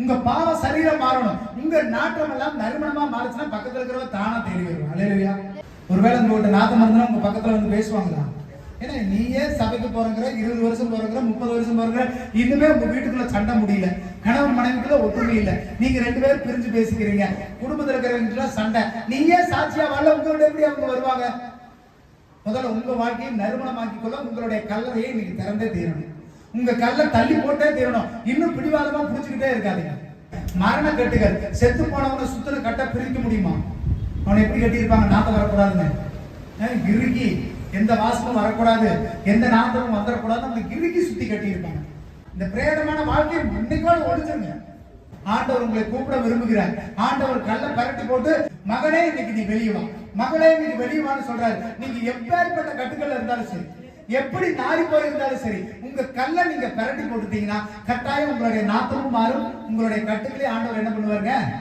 உங்க பாவ சரீரம் மாறணும். உங்க நாட்டம் எல்லாம் நறுமணமா மாறுச்சுன்னா பக்கத்துல இருக்கிறவங்க தானா தேடி வருவாங்க. அல்லேலூயா. ஒருவேளை உங்கள்கிட்ட நாத்தம் இருந்தா உங்க பக்கத்துல வந்து பேசுவாங்களா? ஏன்னா நீயே சபைக்கு போறங்கிற, 20 வருஷம் போறங்கிற, 30 வருஷம் போறங்கிற, இன்னுமே உங்க வீட்டுக்குள்ள சண்டை முடியல, கணவன் மனைவிக்குள்ள ஒற்றுமை இல்ல, நீங்க 2 பேரும் பிரிஞ்சு பேசிக்கிறீங்க, குடும்பத்துல இருக்கிறவங்க சண்டை, நீயே சாட்சியா வாழ உங்களோட எப்படி அவங்க வருவாங்க? முதல்ல உங்க வாழ்க்கையை நறுமணமாக்கிக் கொள்ள உங்களுடைய கல்லறையை இன்னைக்கு திறந்தே தீரணும். உங்க கல்லை தள்ளி போட்டே தீரணும். இன்னும் பிடிவாதமா புடிச்சுக்கிட்டே இருக்காதீங்க. மரண கட்டுகள், செத்து போனவனை சுத்தின கட்ட பிரிக்க முடியுமா? அவனை எப்படி கட்டியிருப்பாங்க? நாத்தம் வரக்கூடாதுன்னு இறுக்கி, எந்த வாசமும் வரக்கூடாது, எந்த நாத்தமும் வந்துடக்கூடாது, அவனுக்கு இறுக்கி சுத்தி கட்டியிருப்பாங்க. இந்த பிரேதமான வாழ்க்கையை இன்னைக்கோடு ஒழிச்சிருங்க. ஆண்டவர் உங்களை கூப்பிட விரும்புகிறார். ஆண்டவர் கல்லை பரட்டி போட்டு, மகனே இன்னைக்கு நீ வெளியே வா, மகளே இன்னைக்கு வெளியே வான்னு சொல்றாரு. நீங்க எப்பேற்பட்ட கட்டுக்கள்ல இருந்தாலும் சரி, எப்படி நாரி போயிருந்தாலும் சரி, உங்க கல்லை நீங்க பரட்டி போட்டுட்டீங்கன்னா கட்டாயம் உங்களுடைய நாத்தமும் மாறும், உங்களுடைய கட்டுக்களே ஆண்டவர் என்ன பண்ணுவாருங்க?